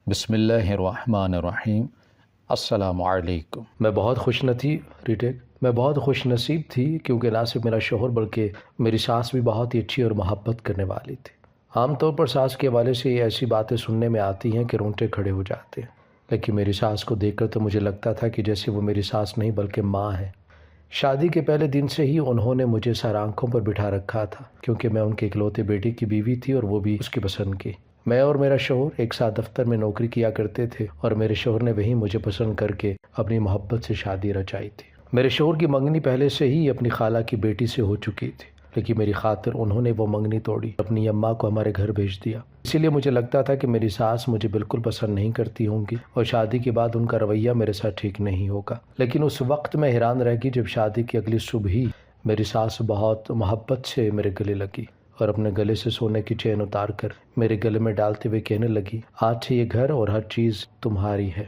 بسم اللہ الرحمن الرحیم۔ السلام علیکم۔ میں بہت خوش نصیب تھی کیونکہ نہ صرف میرا شوہر بلکہ میری ساس بھی بہت ہی اچھی اور محبت کرنے والی تھی۔ عام طور پر ساس کے حوالے سے ایسی باتیں سننے میں آتی ہیں کہ رونگٹے کھڑے ہو جاتے ہیں، لیکن میری ساس کو دیکھ کر تو مجھے لگتا تھا کہ جیسے وہ میری ساس نہیں بلکہ ماں ہے۔ شادی کے پہلے دن سے ہی انہوں نے مجھے سر آنکھوں پر بٹھا رکھا تھا کیونکہ میں ان کے اکلوتے بیٹے کی بیوی تھی اور وہ بھی اس کی پسند کی۔ میں اور میرا شوہر ایک ساتھ دفتر میں نوکری کیا کرتے تھے اور میرے شوہر نے وہیں مجھے پسند کر کے اپنی محبت سے شادی رچائی تھی۔ میرے شوہر کی منگنی پہلے سے ہی اپنی خالہ کی بیٹی سے ہو چکی تھی، لیکن میری خاطر انہوں نے وہ منگنی توڑی، اپنی اماں کو ہمارے گھر بھیج دیا۔ اسی لیے مجھے لگتا تھا کہ میری ساس مجھے بالکل پسند نہیں کرتی ہوں گی اور شادی کے بعد ان کا رویہ میرے ساتھ ٹھیک نہیں ہوگا۔ لیکن اس وقت میں حیران رہ گئی جب شادی کی اگلی صبح ہی میری ساس بہت محبت سے میرے گلے لگی اور اپنے گلے سے سونے کی چین اتار کر میرے گلے میں ڈالتے ہوئے کہنے لگی، آج سے یہ گھر اور ہر چیز تمہاری ہے۔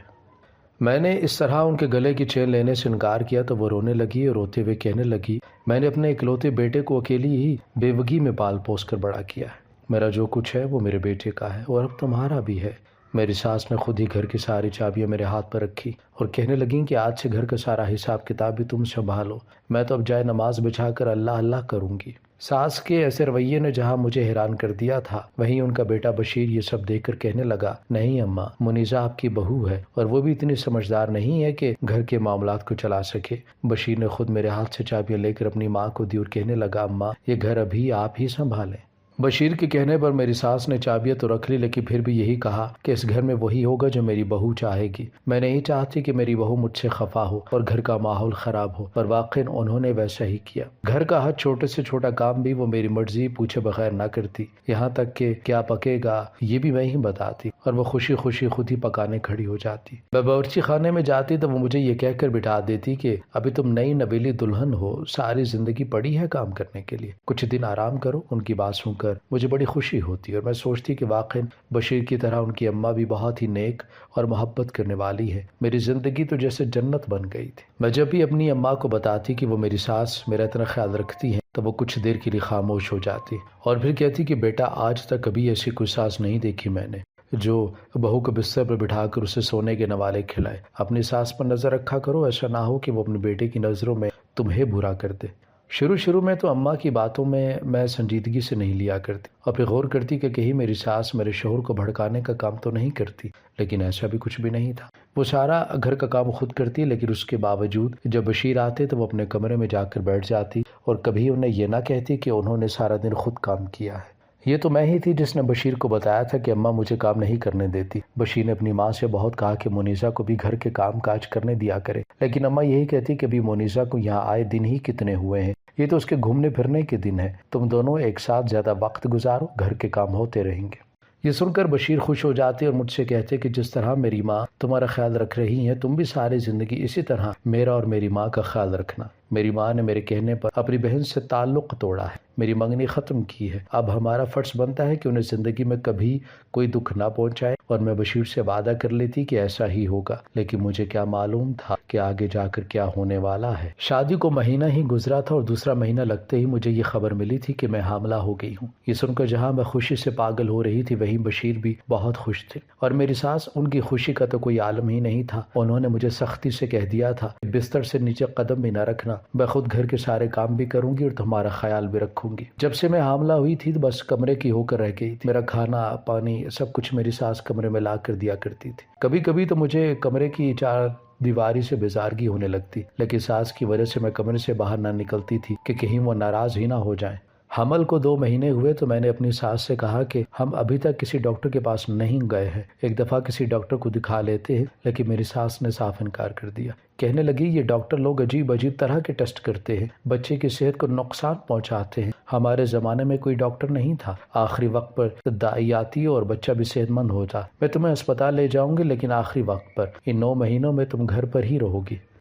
میں نے اس طرح ان کے گلے کی چین لینے سے انکار کیا تو وہ رونے لگی اور روتے ہوئے کہنے لگی، میں نے اپنے اکلوتے بیٹے کو اکیلی ہی بیوگی میں پال پوس کر بڑا کیا ہے۔ میرا جو کچھ ہے وہ میرے بیٹے کا ہے اور اب تمہارا بھی ہے۔ میری ساس نے خود ہی گھر کی ساری چابیاں میرے ہاتھ پر رکھی اور کہنے لگیں کہ آج سے گھر کا سارا حساب کتاب بھی تم سنبھالو، میں تو اب جائے نماز بچھا کر اللہ اللہ کروں گی۔ ساس کے ایسے رویے نے جہاں مجھے حیران کر دیا تھا، وہیں ان کا بیٹا بشیر یہ سب دیکھ کر کہنے لگا، نہیں اماں، منیزہ آپ کی بہو ہے اور وہ بھی اتنی سمجھدار نہیں ہے کہ گھر کے معاملات کو چلا سکے۔ بشیر نے خود میرے ہاتھ سے چابیاں لے کر اپنی ماں کو دی اور کہنے لگا، اماں یہ گھر ابھی آپ ہی سنبھالیں۔ بشیر کے کہنے پر میری ساس نے چابیاں تو رکھ لی، لیکن پھر بھی یہی کہا کہ اس گھر میں وہی ہوگا جو میری بہو چاہے گی۔ میں نہیں چاہتی کہ میری بہو مجھ سے خفا ہو اور گھر کا ماحول خراب ہو، پر واقعاً انہوں نے ویسا ہی کیا۔ گھر کا ہر چھوٹے سے چھوٹا کام بھی وہ میری مرضی پوچھے بغیر نہ کرتی، یہاں تک کہ کیا پکے گا یہ بھی میں ہی بتاتی اور وہ خوشی خوشی خود ہی پکانے کھڑی ہو جاتی۔ میں باورچی خانے میں جاتی تو وہ مجھے یہ کہہ کر بٹھا دیتی کہ ابھی تم نئی نویلی دلہن ہو، ساری زندگی پڑی ہے کام کرنے کے لیے، کچھ دن آرام کرو۔ ان کی بات سن کر مجھے بڑی خوشی ہوتی اور میں سوچتی کہ واقعاً بشیر کی طرح ان کی اماں بھی بہت ہی نیک اور محبت کرنے والی ہے۔ میری زندگی تو جیسے جنت بن گئی تھی۔ میں جب بھی اپنی اماں کو بتاتی کہ وہ میری ساس میرا اتنا خیال رکھتی ہیں تو وہ کچھ دیر کے لیے خاموش ہو جاتی اور پھر کہتی کہ بیٹا آج تک کبھی ایسی کوئی ساس نہیں دیکھی میں نے جو بہو کو بستر پر بٹھا کر اسے سونے کے نوالے کھلائے۔ اپنی ساس پر نظر رکھا کرو، ایسا نہ ہو کہ وہ اپنے بیٹے کی نظروں میں تمہیں برا کر دے۔ شروع میں تو اماں کی باتوں میں سنجیدگی سے نہیں لیا کرتی اور پھر غور کرتی کہ کہیں میری ساس میرے شوہر کو بھڑکانے کا کام تو نہیں کرتی، لیکن ایسا بھی کچھ بھی نہیں تھا۔ وہ سارا گھر کا کام خود کرتی، لیکن اس کے باوجود جب بشیر آتے تو وہ اپنے کمرے میں جا کر بیٹھ جاتی اور کبھی انہیں یہ نہ کہتی کہ انہوں نے سارا دن خود کام کیا ہے۔ یہ تو میں ہی تھی جس نے بشیر کو بتایا تھا کہ اماں مجھے کام نہیں کرنے دیتی۔ بشیر نے اپنی ماں سے بہت کہا کہ منیزہ کو بھی گھر کے کام کاج کرنے دیا کرے، لیکن اماں یہی کہتی کہ ابھی منیزہ کو یہاں آئے دن ہی کتنے ہوئے ہیں، یہ تو اس کے گھومنے پھرنے کے دن ہے، تم دونوں ایک ساتھ زیادہ وقت گزارو، گھر کے کام ہوتے رہیں گے۔ یہ سن کر بشیر خوش ہو جاتے اور مجھ سے کہتے کہ جس طرح میری ماں تمہارا خیال رکھ رہی ہیں، تم بھی ساری زندگی اسی طرح میرا اور میری ماں کا خیال رکھنا۔ میری ماں نے میرے کہنے پر اپنی بہن سے تعلق توڑا ہے، میری منگنی ختم کی ہے۔ اب ہمارا فرض بنتا ہے کہ انہیں زندگی میں کبھی کوئی دکھ نہ پہنچائے اور میں بشیر سے وعدہ کر لیتی کہ ایسا ہی ہوگا، لیکن مجھے کیا معلوم تھا کہ آگے جا کر کیا ہونے والا ہے۔ شادی کو مہینہ ہی گزرا تھا اور دوسرا مہینہ لگتے ہی مجھے یہ خبر ملی تھی کہ میں حاملہ ہو گئی ہوں۔ یہ سن کر جہاں میں خوشی سے پاگل ہو رہی تھی وہیں بشیر بھی بہت خوش تھے اور میری ساس ان کی خوشی کا تو کوئی عالم ہی نہیں تھا۔ انہوں نے مجھے سختی سے کہہ دیا تھا کہ بستر سے نیچے قدم بھی نہ رکھنا، میں خود گھر کے سارے کام بھی کروں گی اور تمہارا خیال بھی رکھوں گی۔ جب سے میں حاملہ ہوئی تھی تو بس کمرے کی ہو کر رہ گئی تھی، میرا کھانا پانی سب کچھ میری ساس کمرے میں لا کر دیا کرتی تھی۔ کبھی کبھی تو مجھے کمرے کی چار دیواری سے بیزارگی ہونے لگتی، لیکن ساس کی وجہ سے میں کمرے سے باہر نہ نکلتی تھی کہ کہیں وہ ناراض ہی نہ ہو جائیں۔ حمل کو 2 مہینے ہوئے تو میں نے اپنی ساس سے کہا کہ ہم ابھی تک کسی ڈاکٹر کے پاس نہیں گئے ہیں، ایک دفعہ کسی ڈاکٹر کو دکھا لیتے ہیں، لیکن میری ساس نے صاف انکار کر دیا۔ کہنے لگی یہ ڈاکٹر لوگ عجیب طرح کے ٹیسٹ کرتے ہیں، بچے کی صحت کو نقصان پہنچاتے ہیں، ہمارے زمانے میں کوئی ڈاکٹر نہیں تھا، آخری وقت پر دائی آتی اور بچہ بھی صحت مند ہوتا، میں تمہیں اسپتال لے جاؤں گی لیکن آخری وقت پر، ان 9 مہینوں میں تم گھر پر ہی رہو گی۔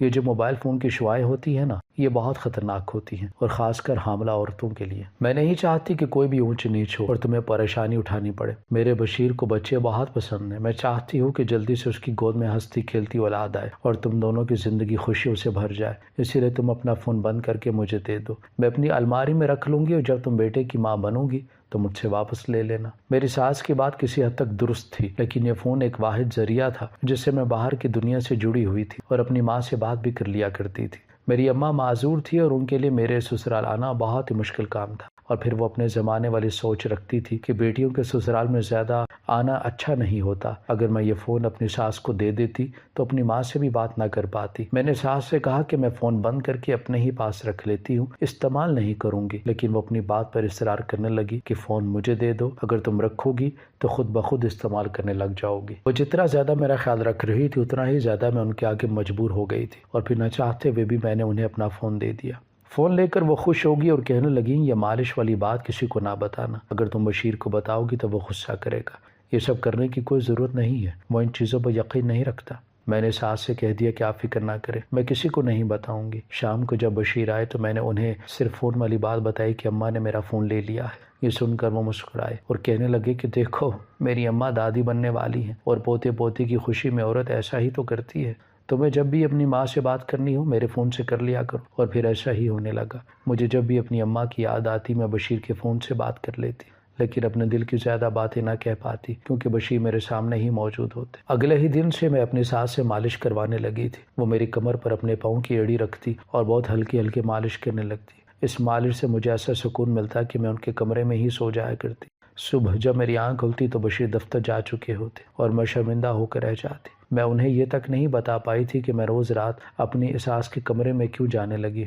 یہ جو موبائل فون کی شعائیں ہوتی ہیں نا، یہ بہت خطرناک ہوتی ہیں، اور خاص کر حاملہ عورتوں کے لیے۔ میں نہیں چاہتی کہ کوئی بھی اونچ نیچ ہو اور تمہیں پریشانی اٹھانی پڑے۔ میرے بشیر کو بچے بہت پسند ہیں۔ میں چاہتی ہوں کہ جلدی سے اس کی گود میں ہنستی کھیلتی اولاد آئے اور تم دونوں کی زندگی خوشیوں سے بھر جائے۔ اسی لیے تم اپنا فون بند کر کے مجھے دے دو، میں اپنی الماری میں رکھ لوں گی، اور جب تم بیٹے کی ماں بنو گی تو مجھ سے واپس لے لینا۔ میری ساس کی بات کسی حد تک درست تھی، لیکن یہ فون ایک واحد ذریعہ تھا جس سے میں باہر کی دنیا سے جڑی ہوئی تھی اور اپنی ماں سے بات بھی کر لیا کرتی تھی۔ میری اماں معذور تھی اور ان کے لیے میرے سسرال آنا بہت ہی مشکل کام تھا، اور پھر وہ اپنے زمانے والی سوچ رکھتی تھی کہ بیٹیوں کے سسرال میں زیادہ آنا اچھا نہیں ہوتا۔ اگر میں یہ فون اپنی ساس کو دے دیتی تو اپنی ماں سے بھی بات نہ کر پاتی۔ میں نے ساس سے کہا کہ میں فون بند کر کے اپنے ہی پاس رکھ لیتی ہوں، استعمال نہیں کروں گی، لیکن وہ اپنی بات پر اصرار کرنے لگی کہ فون مجھے دے دو، اگر تم رکھو گی تو خود بخود استعمال کرنے لگ جاؤ گی۔ وہ جتنا زیادہ میرا خیال رکھ رہی تھی اتنا ہی زیادہ میں ان کے آگے مجبور ہو گئی تھی، اور پھر نہ چاہتے ہوئے بھی میں نے انہیں اپنا فون دے دیا۔ فون لے کر وہ خوش ہوگی اور کہنے لگی یہ مالش والی بات کسی کو نہ بتانا، اگر تم بشیر کو بتاؤ گی تو وہ غصہ کرے گا، یہ سب کرنے کی کوئی ضرورت نہیں ہے، وہ ان چیزوں پر یقین نہیں رکھتا۔ میں نے ساس سے کہہ دیا کہ آپ فکر نہ کریں، میں کسی کو نہیں بتاؤں گی۔ شام کو جب بشیر آئے تو میں نے انہیں صرف فون والی بات بتائی کہ اماں نے میرا فون لے لیا ہے۔ یہ سن کر وہ مسکرائے اور کہنے لگے کہ دیکھو میری اماں دادی بننے والی ہیں، اور پوتے پوتی کی خوشی میں عورت ایسا ہی تو کرتی ہے۔ تمہیں جب بھی اپنی ماں سے بات کرنی ہو میرے فون سے کر لیا کرو، اور پھر ایسا ہی ہونے لگا۔ مجھے جب بھی اپنی اماں کی یاد آتی میں بشیر کے فون سے بات کر لیتی، لیکن اپنے دل کی زیادہ باتیں نہ کہہ پاتی کیونکہ بشیر میرے سامنے ہی موجود ہوتے۔ اگلے ہی دن سے میں اپنی ساس سے مالش کروانے لگی تھی۔ وہ میری کمر پر اپنے پاؤں کی ایڑی رکھتی اور بہت ہلکی ہلکی مالش کرنے لگتی۔ اس مالش سے مجھے ایسا سکون ملتا کہ میں ان کے کمرے میں ہی سو جایا کرتی۔ صبح جب میری آنکھ کھلتی تو بشیر دفتر جا چکے ہوتے اور میں شرمندہ ہو کر رہ جاتی۔ میں انہیں یہ تک نہیں بتا پائی تھی کہ میں روز رات اپنی ساس کے کمرے میں کیوں جانے لگی۔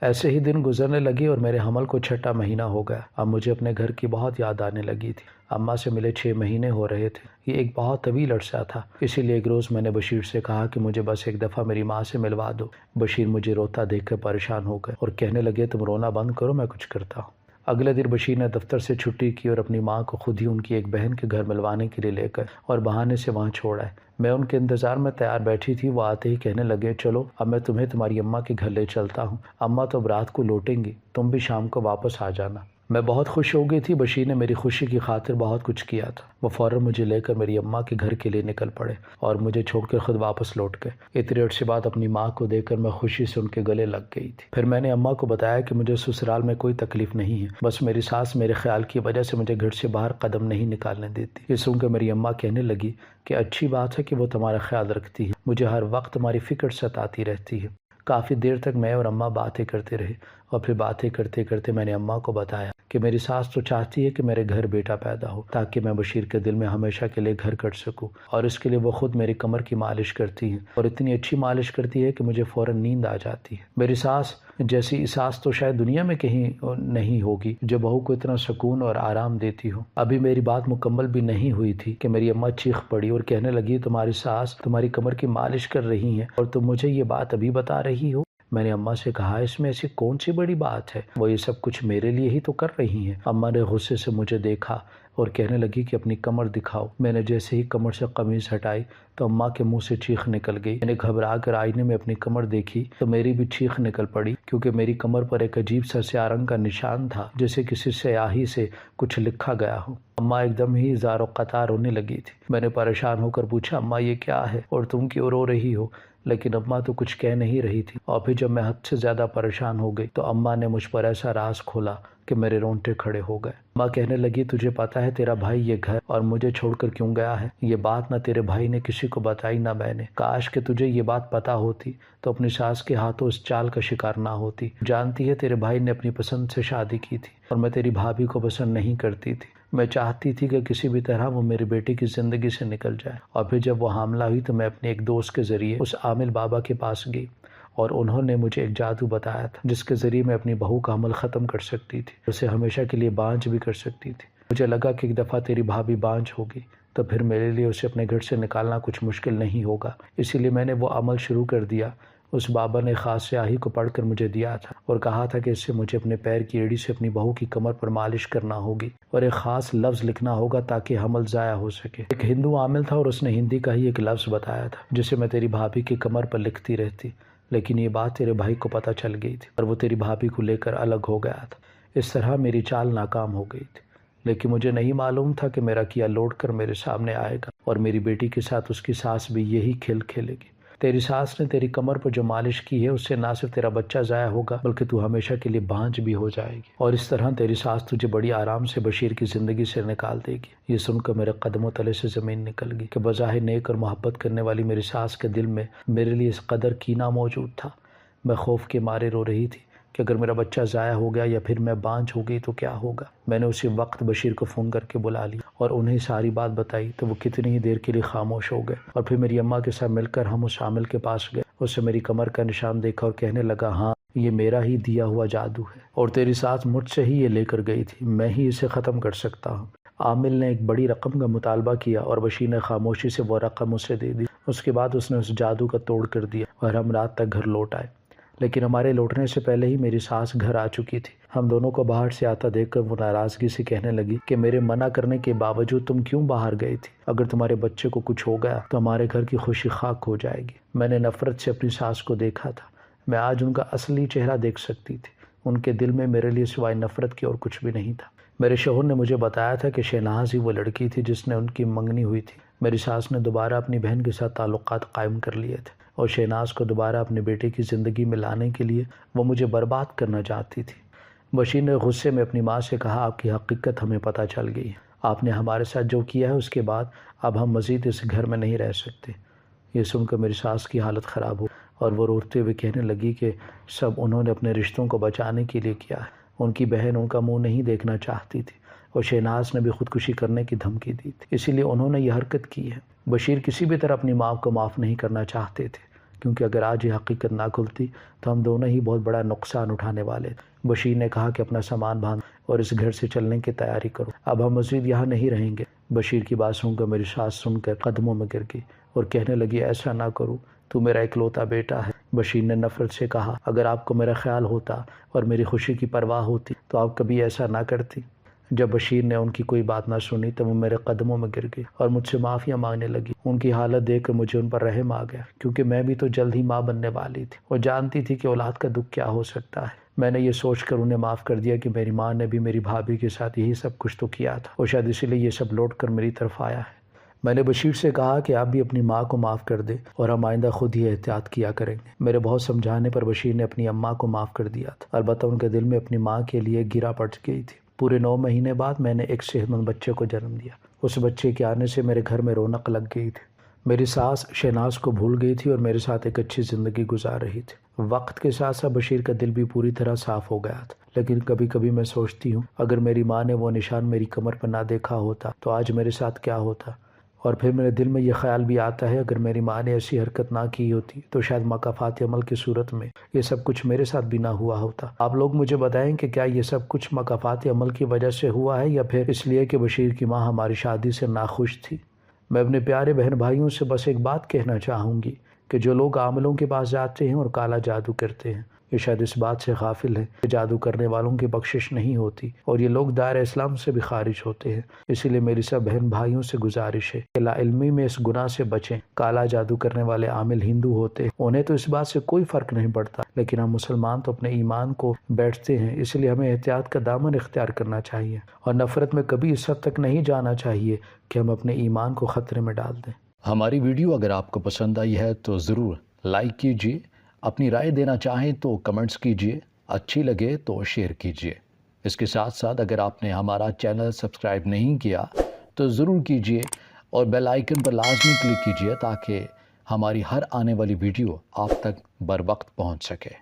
ایسے ہی دن گزرنے لگے اور میرے حمل کو 6واں مہینہ ہو گیا۔ اب مجھے اپنے گھر کی بہت یاد آنے لگی تھی۔ اماں سے ملے 6 مہینے ہو رہے تھے، یہ ایک بہت طویل عرصہ تھا۔ اسی لیے ایک روز میں نے بشیر سے کہا کہ مجھے بس ایک دفعہ میری ماں سے ملوا دو۔ بشیر مجھے روتا دیکھ کر پریشان ہو گئے اور کہنے لگے تم رونا بند کرو، میں کچھ کرتا ہوں۔ اگلے دن بشیر نے دفتر سے چھٹی کی اور اپنی ماں کو خود ہی ان کی ایک بہن کے گھر ملوانے کے لیے لے کر اور بہانے سے وہاں چھوڑ آئے۔ میں ان کے انتظار میں تیار بیٹھی تھی، وہ آتے ہی کہنے لگے چلو اب میں تمہیں تمہاری اماں کے گھر لے چلتا ہوں، اماں تو اب رات کو لوٹیں گی، تم بھی شام کو واپس آ جانا۔ میں بہت خوش ہو گئی تھی، بشیر نے میری خوشی کی خاطر بہت کچھ کیا تھا۔ وہ فوراً مجھے لے کر میری اماں کے گھر کے لیے نکل پڑے اور مجھے چھوڑ کر خود واپس لوٹ گئے۔ اتنی عرصے بعد اپنی ماں کو دیکھ کر میں خوشی سے ان کے گلے لگ گئی تھی۔ پھر میں نے اماں کو بتایا کہ مجھے سسرال میں کوئی تکلیف نہیں ہے، بس میری ساس میرے خیال کی وجہ سے مجھے گھر سے باہر قدم نہیں نکالنے دیتی۔ یہ سن کر میری اماں کہنے لگی کہ اچھی بات ہے کہ وہ تمہارا خیال رکھتی ہے، مجھے ہر وقت تمہاری فکر ستاتی رہتی ہے۔ کافی دیر تک میں اور اماں باتیں کرتے رہے، اور پھر باتیں کرتے کرتے میں نے اماں کو بتایا کہ میری ساس تو چاہتی ہے کہ میرے گھر بیٹا پیدا ہو تاکہ میں بشیر کے دل میں ہمیشہ کے لیے گھر کر سکوں، اور اس کے لیے وہ خود میری کمر کی مالش کرتی ہیں اور اتنی اچھی مالش کرتی ہے کہ مجھے فوراً نیند آ جاتی ہے۔ میری ساس جیسی ساس تو شاید دنیا میں کہیں نہیں ہوگی جو بہو کو اتنا سکون اور آرام دیتی ہو۔ ابھی میری بات مکمل بھی نہیں ہوئی تھی کہ میری اماں چیخ پڑی اور کہنے لگی تمہاری ساس تمہاری کمر کی مالش کر رہی ہیں اور تم مجھے یہ بات ابھی بتا رہی ہو۔ میں نے اماں سے کہا اس میں ایسی کون سی بڑی بات ہے، وہ یہ سب کچھ میرے لیے ہی تو کر رہی ہیں۔ اماں نے غصے سے مجھے دیکھا اور کہنے لگی کہ اپنی کمر دکھاؤ۔ میں نے جیسے ہی کمر سے قمیض ہٹائی تو اماں کے منہ سے چیخ نکل گئی۔ میں نے گھبرا کر آئینے میں اپنی کمر دیکھی تو میری بھی چیخ نکل پڑی، کیونکہ میری کمر پر ایک عجیب سا سیاہ رنگ کا نشان تھا جیسے کسی سیاہی سے کچھ لکھا گیا ہو۔ اماں ایک دم ہی زار و قطار رونے لگی تھی۔ میں نے پریشان ہو کر پوچھا اماں یہ کیا ہے اور تم کیوں رو رہی ہو؟ لیکن اماں تو کچھ کہہ نہیں رہی تھی، اور پھر جب میں حد سے زیادہ پریشان ہو گئی تو اماں نے مجھ پر ایسا راز کھولا کہ میرے رونگٹے کھڑے ہو گئے۔ اماں کہنے لگی تجھے پتا ہے تیرا بھائی یہ گھر اور مجھے چھوڑ کر کیوں گیا ہے؟ یہ بات نہ تیرے بھائی نے کسی کو بتائی نہ میں نے۔ کاش کہ تجھے یہ بات پتا ہوتی تو اپنی ساس کے ہاتھوں اس چال کا شکار نہ ہوتی۔ جانتی ہے تیرے بھائی نے اپنی پسند سے شادی کی تھی اور میں تیری بھابھی کو پسند نہیں کرتی تھی۔ میں چاہتی تھی کہ کسی بھی طرح وہ میری بیٹی کی زندگی سے نکل جائے، اور پھر جب وہ حاملہ ہوئی تو میں اپنے ایک دوست کے ذریعے اس عامل بابا کے پاس گئی اور انہوں نے مجھے ایک جادو بتایا تھا جس کے ذریعے میں اپنی بہو کا حمل ختم کر سکتی تھی، اسے ہمیشہ کے لیے بانجھ بھی کر سکتی تھی۔ مجھے لگا کہ ایک دفعہ تیری بھابھی بانجھ ہوگی تو پھر میرے لیے اسے اپنے گھر سے نکالنا کچھ مشکل نہیں ہوگا، اسی لیے میں نے وہ عمل شروع کر دیا۔ اس بابا نے خاص سیاہی کو پڑھ کر مجھے دیا تھا اور کہا تھا کہ اس سے مجھے اپنے پیر کی ایڑی سے اپنی بہو کی کمر پر مالش کرنا ہوگی اور ایک خاص لفظ لکھنا ہوگا تاکہ حمل ضائع ہو سکے۔ ایک ہندو عامل تھا اور اس نے ہندی کا ہی ایک لفظ بتایا تھا جسے میں تیری بھابھی کی کمر پر لکھتی رہتی لیکن یہ بات تیرے بھائی کو پتہ چل گئی تھی اور وہ تیری بھابھی کو لے کر الگ ہو گیا تھا۔ اس طرح میری چال ناکام ہو گئی تھی، لیکن مجھے نہیں معلوم تھا کہ میرا کیا لوٹ کر میرے سامنے آئے گا اور میری بیٹی کے ساتھ اس کی ساس بھی یہی کھیل کھیلے گی۔ تیری ساس نے تیری کمر پر جو مالش کی ہے اس سے نہ صرف تیرا بچہ ضائع ہوگا بلکہ تو ہمیشہ کے لیے بانجھ بھی ہو جائے گی، اور اس طرح تیری ساس تجھے بڑی آرام سے بشیر کی زندگی سے نکال دے گی۔ یہ سن کر میرے قدموں تلے سے زمین نکل گئی کہ بظاہر نیک اور محبت کرنے والی میری ساس کے دل میں میرے لیے اس قدر کینہ موجود تھا۔ میں خوف کے مارے رو رہی تھی کہ اگر میرا بچہ ضائع ہو گیا یا پھر میں بانجھ ہو گئی تو کیا ہوگا۔ میں نے اسی وقت بشیر کو فون کر کے بلا لیا اور انہیں ساری بات بتائی تو وہ کتنی ہی دیر کے لیے خاموش ہو گئے، اور پھر میری اماں کے ساتھ مل کر ہم اس عامل کے پاس گئے۔ اس سے میری کمر کا نشان دیکھا اور کہنے لگا، ہاں یہ میرا ہی دیا ہوا جادو ہے اور تیری ساس مجھ سے ہی یہ لے کر گئی تھی، میں ہی اسے ختم کر سکتا ہوں۔ عامل نے ایک بڑی رقم کا مطالبہ کیا اور بشیر نے خاموشی سے وہ رقم اسے دے دی۔ اس کے بعد اس نے اس جادو کا توڑ کر دیا اور ہم رات تک گھر لوٹ آئے، لیکن ہمارے لوٹنے سے پہلے ہی میری ساس گھر آ چکی تھی۔ ہم دونوں کو باہر سے آتا دیکھ کر وہ ناراضگی سے کہنے لگی کہ میرے منع کرنے کے باوجود تم کیوں باہر گئی تھی؟ اگر تمہارے بچے کو کچھ ہو گیا تو ہمارے گھر کی خوشی خاک ہو جائے گی۔ میں نے نفرت سے اپنی ساس کو دیکھا تھا، میں آج ان کا اصلی چہرہ دیکھ سکتی تھی۔ ان کے دل میں میرے لیے سوائے نفرت کی اور کچھ بھی نہیں تھا۔ میرے شوہر نے مجھے بتایا تھا کہ شہناز ہی وہ لڑکی تھی جس نے ان کی منگنی ہوئی تھی۔ میری ساس نے دوبارہ اپنی بہن کے ساتھ تعلقات قائم کر لیے تھے اور شہناز کو دوبارہ اپنے بیٹے کی زندگی میں لانے کے لیے وہ مجھے برباد کرنا چاہتی تھی۔ بشیر نے غصے میں اپنی ماں سے کہا، آپ کی حقیقت ہمیں پتہ چل گئی ہے، آپ نے ہمارے ساتھ جو کیا ہے اس کے بعد اب ہم مزید اس گھر میں نہیں رہ سکتے۔ یہ سن کر میری ساس کی حالت خراب ہو اور وہ روتے ہوئے کہنے لگی کہ سب انہوں نے اپنے رشتوں کو بچانے کے لیے کیا ہے، ان کی بہن ان کا منہ نہیں دیکھنا چاہتی تھی اور شہناز نے بھی خودکشی کرنے کی دھمکی دی تھی، اسی لیے انہوں نے یہ حرکت کی ہے۔ بشیر کسی بھی طرح اپنی ماں کو معاف نہیں کرنا چاہتے تھے، کیونکہ اگر آج یہ حقیقت نہ کھلتی تو ہم دونوں ہی بہت بڑا نقصان اٹھانے والے تھے۔ بشیر نے کہا کہ اپنا سامان باندھ اور اس گھر سے چلنے کی تیاری کرو، اب ہم مزید یہاں نہیں رہیں گے۔ بشیر کی بات سن کر میری ساس سن کر قدموں میں گر گئی اور کہنے لگی، ایسا نہ کرو، تو میرا اکلوتا بیٹا ہے۔ بشیر نے نفرت سے کہا، اگر آپ کو میرا خیال ہوتا اور میری خوشی کی پرواہ ہوتی تو آپ کبھی ایسا نہ کرتی۔ جب بشیر نے ان کی کوئی بات نہ سنی تو وہ میرے قدموں میں گر گئی اور مجھ سے معافیاں مانگنے لگی۔ ان کی حالت دیکھ کر مجھے ان پر رحم آ گیا، کیونکہ میں بھی تو جلد ہی ماں بننے والی تھی اور جانتی تھی کہ اولاد کا دکھ کیا ہو سکتا ہے۔ میں نے یہ سوچ کر انہیں معاف کر دیا کہ میری ماں نے بھی میری بھابھی کے ساتھ یہی سب کچھ تو کیا تھا اور شاید اسی لیے یہ سب لوٹ کر میری طرف آیا ہے۔ میں نے بشیر سے کہا کہ آپ بھی اپنی ماں کو معاف کر دیں اور ہم آئندہ خود ہی احتیاط کیا کریں گے۔ میرے بہت سمجھانے پر بشیر نے اپنی اماں کو معاف کر دیا تھا، البتہ ان کے دل میں اپنی ماں کے لیے گرا پڑ گئی تھی۔ پورے 9 مہینے بعد میں نے ایک صحت مند بچے کو جنم دیا۔ اس بچے کے آنے سے میرے گھر میں رونق لگ گئی تھی۔ میری ساس شہناز کو بھول گئی تھی اور میرے ساتھ ایک اچھی زندگی گزار رہی تھی۔ وقت کے ساتھ ساتھ بشیر کا دل بھی پوری طرح صاف ہو گیا تھا، لیکن کبھی کبھی میں سوچتی ہوں اگر میری ماں نے وہ نشان میری کمر پر نہ دیکھا ہوتا تو آج میرے ساتھ کیا ہوتا، اور پھر میرے دل میں یہ خیال بھی آتا ہے اگر میری ماں نے ایسی حرکت نہ کی ہوتی تو شاید مکافات عمل کی صورت میں یہ سب کچھ میرے ساتھ بھی نہ ہوا ہوتا۔ آپ لوگ مجھے بتائیں کہ کیا یہ سب کچھ مکافات عمل کی وجہ سے ہوا ہے یا پھر اس لیے کہ بشیر کی ماں ہماری شادی سے ناخوش تھی۔ میں اپنے پیارے بہن بھائیوں سے بس ایک بات کہنا چاہوں گی کہ جو لوگ عاملوں کے پاس جاتے ہیں اور کالا جادو کرتے ہیں، یہ شاید اس بات سے غافل ہے کہ جادو کرنے والوں کی بخشش نہیں ہوتی اور یہ لوگ دائرہ اسلام سے بھی خارج ہوتے ہیں۔ اسی لیے میری سب بہن بھائیوں سے گزارش ہے کہ لا علمی میں اس گناہ سے بچیں۔ کالا جادو کرنے والے عامل ہندو ہوتے ہیں، انہیں تو اس بات سے کوئی فرق نہیں پڑتا، لیکن ہم مسلمان تو اپنے ایمان کو بیٹھتے ہیں، اس لیے ہمیں احتیاط کا دامن اختیار کرنا چاہیے اور نفرت میں کبھی اس حد تک نہیں جانا چاہیے کہ ہم اپنے ایمان کو خطرے میں ڈال دیں۔ ہماری ویڈیو اگر آپ کو پسند آئی ہے تو ضرور لائک کیجیے، اپنی رائے دینا چاہیں تو کمنٹس کیجیے، اچھی لگے تو شیئر کیجیے۔ اس کے ساتھ ساتھ اگر آپ نے ہمارا چینل سبسکرائب نہیں کیا تو ضرور کیجیے اور بیل آئیکن پر لازمی کلک کیجیے تاکہ ہماری ہر آنے والی ویڈیو آپ تک بر وقت پہنچ سکے۔